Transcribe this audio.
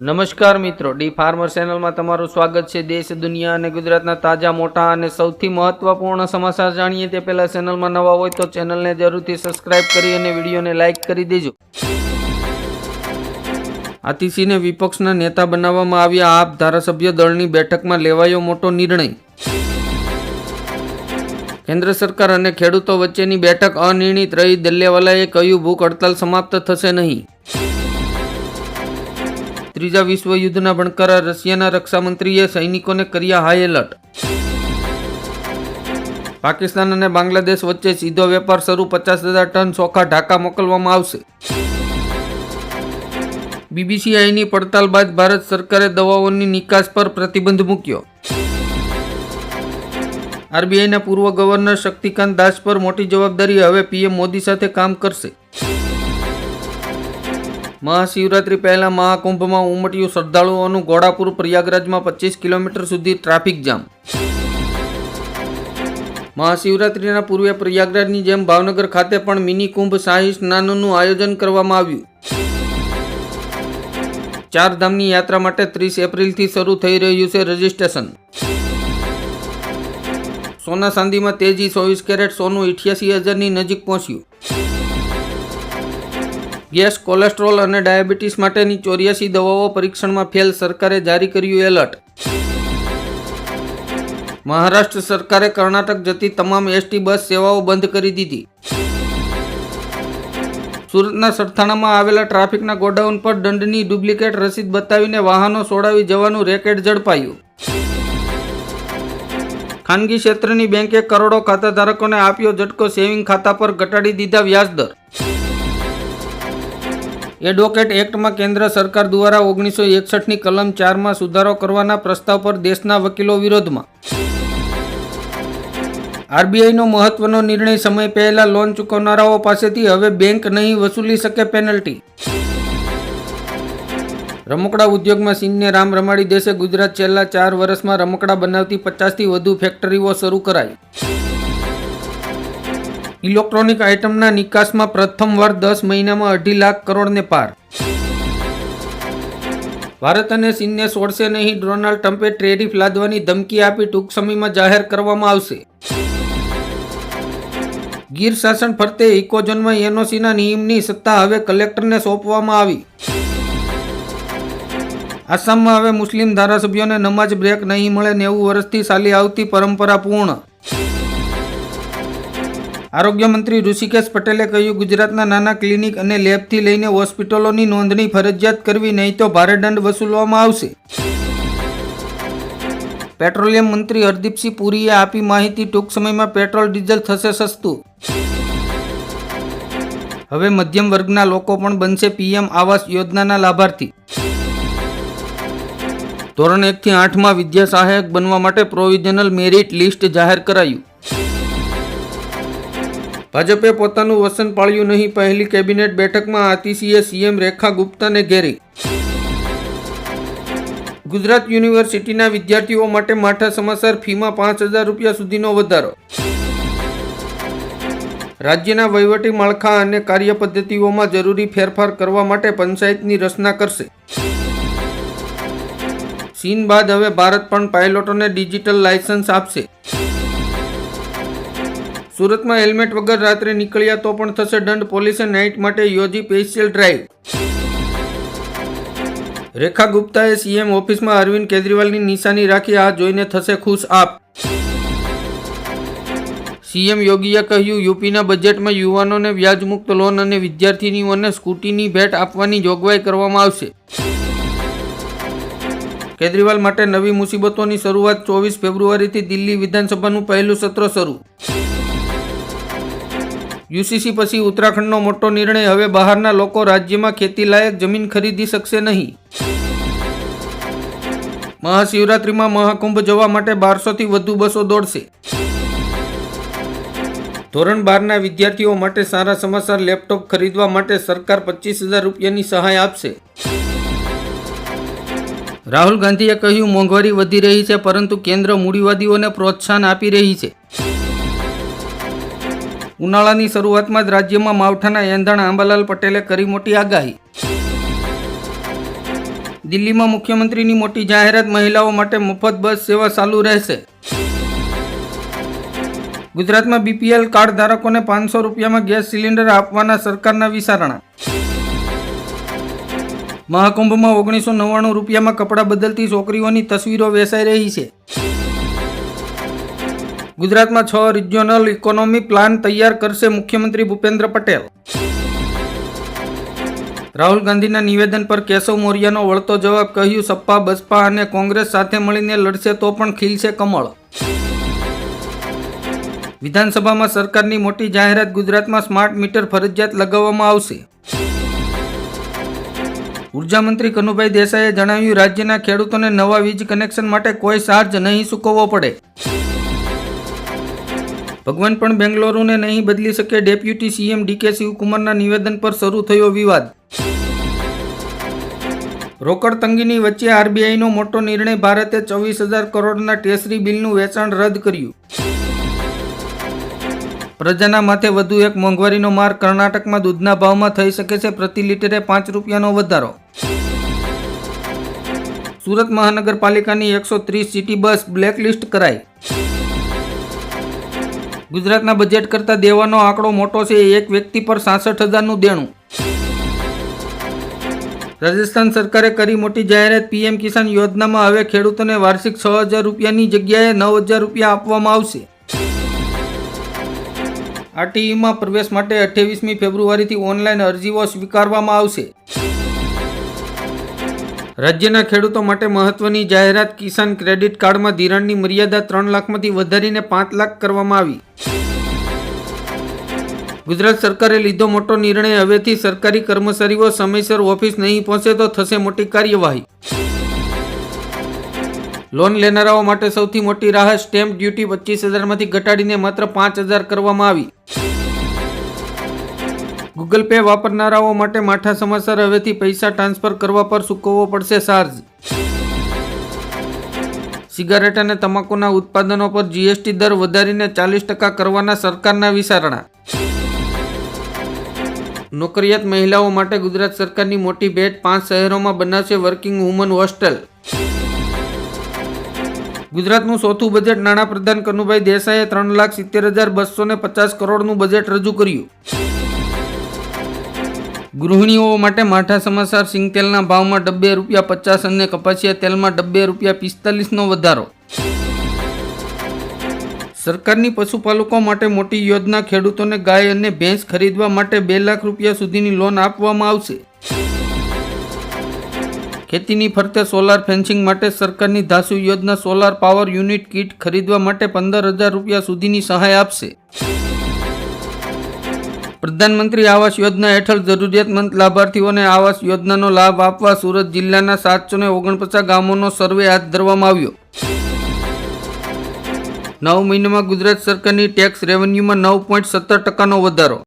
નમસ્કાર મિત્રો, D farmer ચેનલમાં તમારું સ્વાગત છે। દેશ, દુનિયા અને ગુજરાતના તાજા, મોટા અને સૌથી મહત્વપૂર્ણ સમાચાર જાણીએ તે પહેલા ચેનલમાં નવા હોય તો ચેનલને જરૂરથી સબસ્ક્રાઇબ કરી અને વિડીયોને લાઇક કરી દેજો। આતિશીને વિપક્ષના નેતા બનાવવામાં આવ્યા। આપ ધારાસભ્ય દળની બેઠકમાં લેવાયો મોટો નિર્ણય। કેન્દ્ર સરકાર અને ખેડૂતો વચ્ચેની બેઠક અનિર્ણિત રહી। દલ્લેવાલાએ કહ્યું, ભૂખ હડતાલ સમાપ્ત થશે નહીં। ત્રીજા વિશ્વયુદ્ધના ભણકારા રશિયાના રક્ષામંત્રીએ સૈનિકોને કર્યા હાઈ એલર્ટ। પાકિસ્તાન અને બાંગ્લાદેશ વચ્ચે સીધો વેપાર શરૂ। 50,000 ટન ચોખા ઢાકા મોકલવામાં આવશે। BBCIની પડતાલ બાદ ભારત સરકારે દવાઓની નિકાસ પર પ્રતિબંધ મૂક્યો। RBIના પૂર્વ ગવર્નર શક્તિકાંત દાસ પર મોટી જવાબદારી। હવે PM મોદી સાથે કામ કરશે। મહાશિવરાત્રી પહેલા મહાકુંભમાં ઉમટ્યું શ્રદ્ધાળુઓનું ઘોડાપુર। પ્રયાગરાજમાં 25 કિલોમીટર સુધી ટ્રાફિક જામ। મહાશિવરાત્રીના પૂર્વે પ્રયાગરાજની જેમ ભાવનગર ખાતે પણ મિની કુંભ શાહી સ્નાનનું આયોજન કરવામાં આવ્યું। 4 ધામની યાત્રા માટે 30 એપ્રિલથી શરૂ થઈ રહ્યું છે રજીસ્ટ્રેશન। સોના ચાંદીમાં તેજી। 24 કેરેટ સોનું 88,000ની નજીક પહોંચ્યું। ગેસ, કોલેસ્ટ્રોલ અને ડાયાબિટીસ માટેની 84 દવાઓ પરીક્ષણમાં ફેલ। સરકારે જારી કર્યું એલર્ટ। મહારાષ્ટ્ર સરકારે કર્ણાટક જતી તમામ ST બસ સેવાઓ બંધ કરી દીધી। સુરતના સરથાણામાં આવેલા ટ્રાફિકના ગોડાઉન પર દંડની ડુપ્લિકેટ રસીદ બતાવીને વાહનો છોડાવી જવાનું રેકેટ ઝડપાયું। ખાનગી ક્ષેત્રની બેંકે કરોડો ખાતાધારકોને આપ્યો ઝટકો। સેવિંગ ખાતા પર ઘટાડી દીધા વ્યાજદર। એડવોકેટ એક્ટમાં કેન્દ્ર સરકાર દ્વારા 1961ની કલમ 4માં સુધારો કરવાના પ્રસ્તાવ પર દેશના વકીલો વિરોધમાં। RBIનો મહત્વનો નિર્ણય। સમય પહેલા લોન ચૂકવનારાઓ પાસેથી હવે બેંક નહીં વસૂલી શકે પેનલ્ટી। રમકડા ઉદ્યોગમાં ચીનને રામ રમાડી દેશે ગુજરાત। છેલ્લા 4 વર્ષમાં રમકડા બનાવતી 50થી વધુ ફેક્ટરીઓ શરૂ કરાઈ। ઇલેક્ટ્રોનિક આઇટમના નિકાસમાં પ્રથમવાર 10 મહિનામાં 2.5 લાખ કરોડને પાર। ભારત અને ચીનને છોડશે નહીં। ડોનાલ્ડ ટ્રમ્પે ટેરિફ લાદવાની ધમકી આપી। ટૂંક સમયમાં જાહેર કરવામાં આવશે। ગીર શાસન ફરતે ઇકોઝોનમાં NOCના નિયમની સત્તા હવે કલેક્ટરને સોંપવામાં આવી। આસામમાં હવે મુસ્લિમ ધારાસભ્યોને નમાઝ બ્રેક નહીં મળે। 90 વર્ષથી ચાલી આવતી પરંપરા પૂર્ણ। આરોગ્ય મંત્રી ઋષિકેશ પટેલે કહ્યું, ગુજરાતના નાના ક્લિનિક અને લેબથી લઈને હોસ્પિટલોની નોંધણી ફરજિયાત કરવી, નહીં તો ભારે દંડ વસૂલવામાં આવશે। પેટ્રોલિયમ મંત્રી હરદીપસિંહ પુરીએ આપી માહિતી। ટૂંક સમયમાં પેટ્રોલ ડીઝલ થશે સસ્તું। હવે મધ્યમ વર્ગના લોકો પણ બનશે PM આવાસ યોજનાના લાભાર્થી। ધોરણ 1 થી 8માં વિદ્યા સહાયક બનવા માટે પ્રોવિઝનલ મેરિટ લિસ્ટ જાહેર કરાયું। ભાજપે પોતાનું વચન પાળ્યું નહીં। પહેલી કેબિનેટ બેઠકમાં આતિશીએ CM રેખા ગુપ્તાને ઘેરી। ગુજરાત યુનિવર્સિટીના વિદ્યાર્થીઓ માટે માઠા સમાચાર। ફીમાં 5,000 રૂપિયા સુધીનો વધારો। રાજ્યના વહીવટી માળખા અને કાર્ય પદ્ધતિઓમાં જરૂરી ફેરફાર કરવા માટે પંચાયતની રચના કરશે। ચીન બાદ હવે ભારત પણ પાયલોટોને ડિજિટલ લાયસન્સ આપશે। સુરતમાં હેલ્મેટ વગર રાત્રે નીકળ્યા તો પણ થશે દંડ। પોલીસે નાઇટ માટે યોજી સ્પેશિયલ ડ્રાઈવ। રેખા ગુપ્તાએ CM ઓફિસમાં અરવિંદ કેજરીવાલની નિશાની રાખી। આ જોઈને થશે ખુશ આપ। CM યોગીએ કહ્યું, UPના બજેટમાં યુવાનોને વ્યાજમુક્ત લોન અને વિદ્યાર્થીનીઓને સ્કૂટીની ભેટ આપવાની જોગવાઈ કરવામાં આવશે। કેજરીવાલ માટે નવી મુસીબતોની શરૂઆત। 24 ફેબ્રુઆરીથી દિલ્હી વિધાનસભાનું પહેલું સત્ર શરૂ। UCC પછી ઉત્તરાખંડનો મોટો નિર્ણય। હવે બહારના લોકો રાજ્યમાં ખેતીલાયક જમીન ખરીદી શકશે નહીં। મહાશિવરાત્રીમાં મહાકુંભ જોવા માટે 1200થી વધુ બસો દોડશે। ધોરણ 12ના વિદ્યાર્થીઓ માટે સારા સમાચાર। લેપટોપ ખરીદવા માટે સરકાર 25,000 રૂપિયાની સહાય આપશે। રાહુલ ગાંધીએ કહ્યું, મોંઘવારી વધી રહી છે, પરંતુ કેન્દ્ર મૂડીવાદીઓને પ્રોત્સાહન આપી રહી છે। ઉનાળાની શરૂઆતમાં જ રાજ્યમાં માવઠાના એંધાણ। આંબાલાલ પટેલે કરી મોટી આગાહી। દિલ્હીમાં મુખ્યમંત્રીની મોટી જાહેરાત, મહિલાઓ માટે મફત બસ સેવા ચાલુ રહેશે. ગુજરાતમાં બીપીએલ કાર્ડ ધારકોને 500 રૂપિયામાં ગેસ સિલિન્ડર આપવાના સરકારના વિચારણા. મહાકુંભમાં 1999 રૂપિયામાં કપડાં બદલતી છોકરીઓની તસવીરો વેચાઈ રહી છે. ગુજરાતમાં 6 રિજિયોનલ ઇકોનોમી પ્લાન તૈયાર કરશે મુખ્યમંત્રી ભૂપેન્દ્ર પટેલ. રાહુલ ગાંધીના નિવેદન પર કેશવ મૌર્યનો વળતો જવાબ, કહ્યું સપા બસપા અને કોંગ્રેસ સાથે મળીને લડશે તો પણ ખીલશે કમળ. વિધાનસભામાં સરકારની મોટી જાહેરાત, ગુજરાતમાં સ્માર્ટ મીટર ફરજિયાત લગાવવામાં આવશે. ઉર્જા મંત્રી કનુભાઈ દેસાઈએ જણાવ્યું, રાજ્યના ખેડૂતોને નવા વીજ કનેક્શન માટે કોઈ ચાર્જ નહીં ચૂકવવો પડે. ભગવાન પણ બેંગ્લુરુને નહીં બદલી શકે, ડેપ્યુટી સીએમ ડીકે શિવકુમારના નિવેદન પર શરૂ થયો વિવાદ. રોકડ તંગીની વચ્ચે આરબીઆઈનો મોટો નિર્ણય, ભારતે 24,000 કરોડના ટ્રેઝરી બિલનું વેચાણ રદ કર્યું. પ્રજાના માથે વધુ એક મોંઘવારીનો માર, કર્ણાટકમાં દૂધના ભાવમાં થઈ શકે છે પ્રતિ લીટરે 5 રૂપિયાનો વધારો. સુરત મહાનગરપાલિકાની 130 સિટી બસ બ્લેકલિસ્ટ કરાઈ. ગુજરાતના બજેટ કરતા દેવાનો આંકડો મોટો છે, એક વ્યક્તિ પર 66,000નું દેણું. રાજસ્થાન સરકારે કરી મોટી જાહેરાત, પીએમ કિસાન યોજનામાં હવે ખેડૂતોને વાર્ષિક 6,000 રૂપિયાની જગ્યાએ 9,000 રૂપિયા આપવામાં આવશે. આરટીઈમાં પ્રવેશ માટે 28મી ફેબ્રુઆરીથી ઓનલાઈન અરજીઓ સ્વીકારવામાં આવશે. રાજ્યના ખેડૂતો માટે મહત્વની જાહેરાત, કિસાન ક્રેડિટ કાર્ડમાં ધિરાણની મર્યાદા 3 લાખમાંથી વધારીને 5 લાખ કરવામાં આવી. ગુજરાત સરકારે લીધો મોટો નિર્ણય, હવેથી સરકારી કર્મચારીઓ સમયસર ઓફિસ નહીં પહોંચે તો થશે મોટી કાર્યવાહી. લોન લેનારાઓ માટે સૌથી મોટી રાહત, સ્ટેમ્પ ડ્યુટી 25,000માંથી ઘટાડીને માત્ર 5,000 કરવામાં આવી. ગૂગલ પે વાપરનારાઓ માટે માઠા સમાચાર, હવેથી પૈસા ટ્રાન્સફર કરવા પર ચૂકવવો પડશે ચાર્જ. સિગારેટ અને તમાકુના ઉત્પાદનો પર જીએસટી દર વધારીને 40% કરવાના સરકારના વિચારણા. નોકરિયાત મહિલાઓ માટે ગુજરાત સરકારની મોટી ભેટ, 5 શહેરોમાં બનાવશે વર્કિંગ વુમન હોસ્ટેલ. ગુજરાતનું ચોથું બજેટ, નાણાપ્રધાન કનુભાઈ દેસાઈએ 3,70,250 કરોડનું બજેટ રજૂ કર્યું. ગૃહિણીઓ માટે માઠા સમાચાર, સિંગતેલના ભાવમાં ₹50 અને કપાસિયા તેલમાં ₹45.45નો વધારો. સરકારની પશુપાલકો માટે મોટી યોજના, ખેડૂતોને ગાય અને ભેંસ ખરીદવા માટે 2 લાખ રૂપિયા સુધીની લોન આપવામાં આવશે. ખેતીની ફરતે સોલાર ફેન્સિંગ માટે સરકારની ધાસુ યોજના, સોલાર પાવર યુનિટ કીટ ખરીદવા માટે 15,000 રૂપિયા સુધીની સહાય આપશે. પ્રધાનમંત્રી આવાસ યોજના હેઠળ જરૂરિયાતમંદ લાભાર્થીઓને આવાસ યોજનાનો લાભ આપવા સુરત જિલ્લાના 749 ગામોનો સર્વે હાથ ધરવામાં આવ્યો. 9 મહિનામાં ગુજરાત સરકારની ટેક્સ રેવન્યુમાં 9.17%નો વધારો.